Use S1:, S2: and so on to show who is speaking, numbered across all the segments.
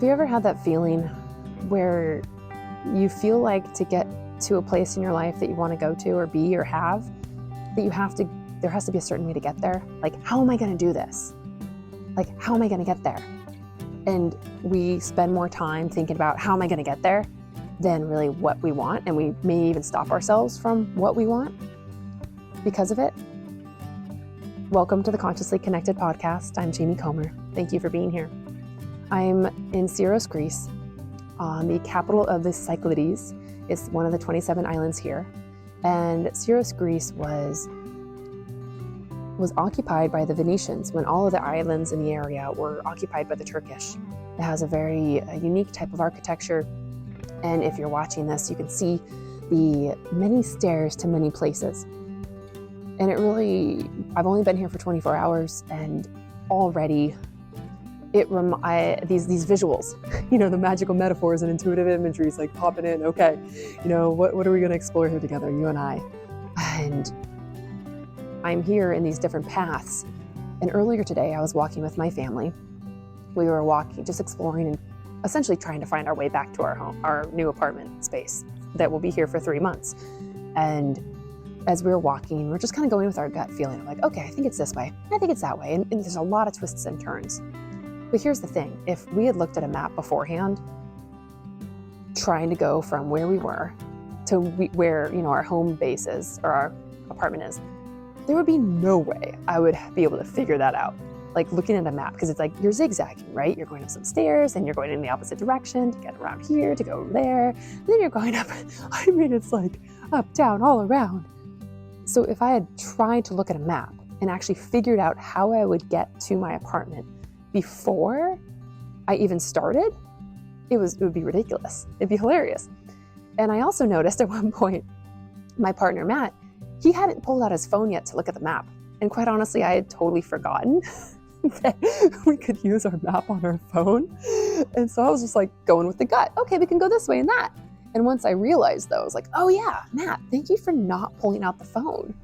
S1: Have you ever had that feeling where you feel like to get to a place in your life that you want to go to or be or have, that there has to be a certain way to get there? Like, how am I going to do this? Like, how am I going to get there? And we spend more time thinking about how am I going to get there than really what we want. And we may even stop ourselves from what we want because of it. Welcome to the Consciously Connected podcast. I'm Jamie Comer. Thank you for being here. I'm in Syros, Greece, the capital of the Cyclades. It's one of the 27 islands here. And Syros, Greece was occupied by the Venetians when all of the islands in the area were occupied by the Turkish. It has a very unique type of architecture. And if you're watching this, you can see the many stairs to many places. And I've only been here for 24 hours and already these visuals, the magical metaphors and intuitive imagery is like popping in. Okay, what are we going to explore here together, you and I? And I'm here in these different paths. And earlier today, I was walking with my family. We were walking, just exploring and essentially trying to find our way back to our home, our new apartment space that will be here for 3 months. And as we were walking, we're just kind of going with our gut feeling of like, okay, I think it's this way. I think it's that way. And there's a lot of twists and turns. But here's the thing. If we had looked at a map beforehand, trying to go from where we were to where, our home base is or our apartment is, there would be no way I would be able to figure that out. Like looking at a map, because it's like you're zigzagging, right? You're going up some stairs and you're going in the opposite direction to get around here, to go there. And then you're going up. It's like up, down, all around. So if I had tried to look at a map and actually figured out how I would get to my apartment before I even started, it would be ridiculous. It'd be hilarious. And I also noticed at one point, my partner, Matt, he hadn't pulled out his phone yet to look at the map. And quite honestly, I had totally forgotten that we could use our map on our phone. And so I was just like going with the gut. Okay, we can go this way and that. And once I realized though, I was like, oh yeah, Matt, thank you for not pulling out the phone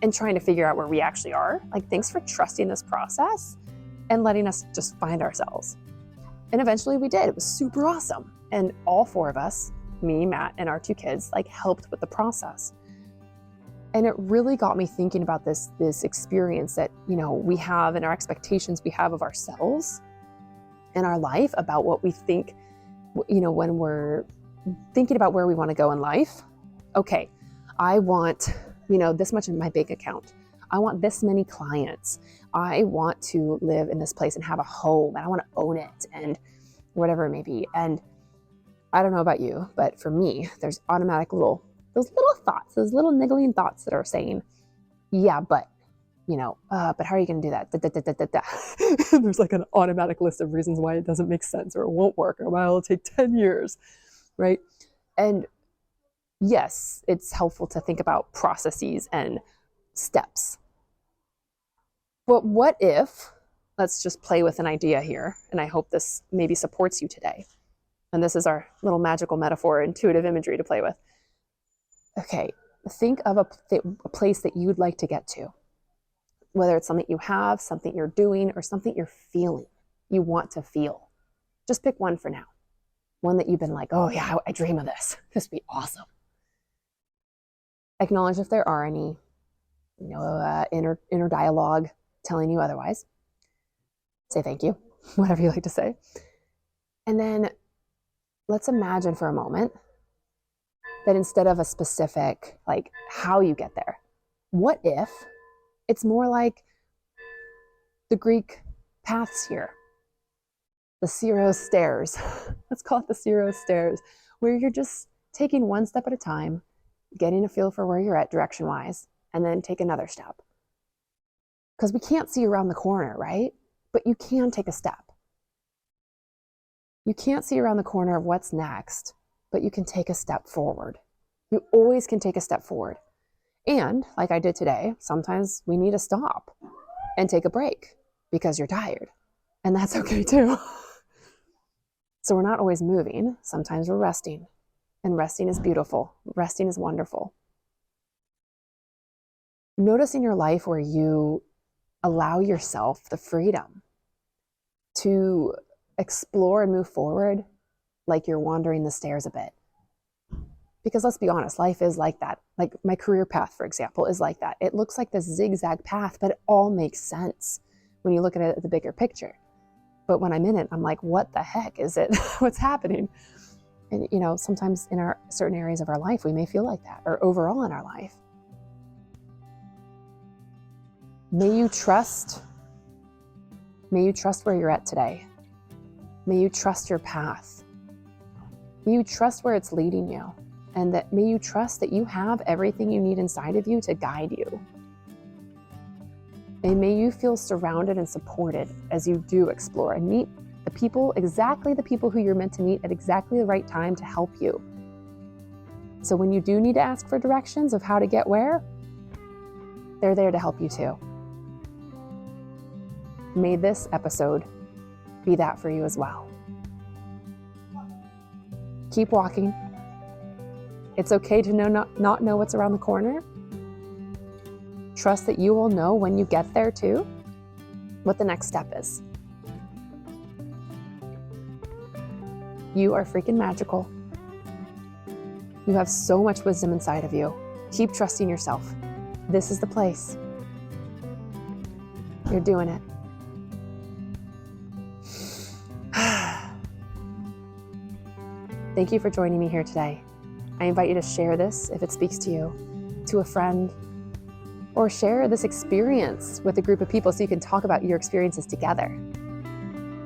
S1: and trying to figure out where we actually are. Like, thanks for trusting this process and letting us just find ourselves. And eventually we did. It was super awesome. And all 4 of us, me, Matt, and our 2 kids, helped with the process. And it really got me thinking about this experience that, we have and our expectations we have of ourselves and our life, about what we think, when we're thinking about where we want to go in life. Okay, I want, this much in my bank account. I want this many clients. I want to live in this place and have a home, and I want to own it, and whatever it may be. And I don't know about you, but for me, there's automatic those little thoughts, those little niggling thoughts that are saying, yeah, but how are you going to do that? Da, da, da, da, da, da. There's like an automatic list of reasons why it doesn't make sense or it won't work or why it'll take 10 years, right? And yes, it's helpful to think about processes and steps. But what if, let's just play with an idea here, and I hope this maybe supports you today. And this is our little magical metaphor, intuitive imagery to play with. Okay, think of a place that you'd like to get to, whether it's something you have, something you're doing, or something you're feeling, you want to feel. Just pick one for now. One that you've been like, oh yeah, I dream of this. This would be awesome. Acknowledge if there are any, inner dialogue telling you otherwise. Say thank you, whatever you like to say. And then let's imagine for a moment that instead of a specific, how you get there, what if it's more like the Greek paths here, the Syros stairs. Let's call it the Syros stairs, where you're just taking one step at a time, getting a feel for where you're at direction-wise, and then take another step. Because we can't see around the corner, right? But you can take a step. You can't see around the corner of what's next, but you can take a step forward. You always can take a step forward. And like I did today, sometimes we need to stop and take a break because you're tired. And that's okay too. So we're not always moving. Sometimes we're resting. And resting is beautiful. Resting is wonderful. Notice in your life where you allow yourself the freedom to explore and move forward like you're wandering the stairs a bit. Because let's be honest, life is like that. Like my career path, for example, is like that. It looks like this zigzag path, but it all makes sense when you look at it at the bigger picture. But when I'm in it, I'm like, what the heck is it? What's happening? And, you know, sometimes in our certain areas of our life, we may feel like that, or overall in our life. May you trust where you're at today. May you trust your path. May you trust where it's leading you. And that may you trust that you have everything you need inside of you to guide you. And may you feel surrounded and supported as you do explore and meet the people, exactly the people who you're meant to meet at exactly the right time to help you. So when you do need to ask for directions of how to get where, they're there to help you too. May this episode be that for you as well. Keep walking. It's okay to not know what's around the corner. Trust that you will know when you get there too, what the next step is. You are freaking magical. You have so much wisdom inside of you. Keep trusting yourself. This is the place. You're doing it. Thank you for joining me here today. I invite you to share this, if it speaks to you, to a friend, or share this experience with a group of people so you can talk about your experiences together.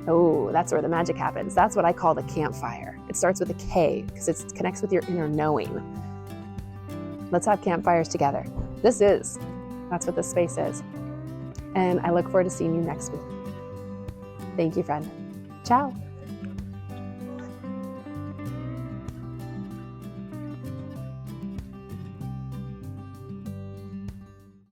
S1: Oh, that's where the magic happens. That's what I call the campfire. It starts with a K because it connects with your inner knowing. Let's have campfires together. That's what this space is. And I look forward to seeing you next week. Thank you, friend. Ciao.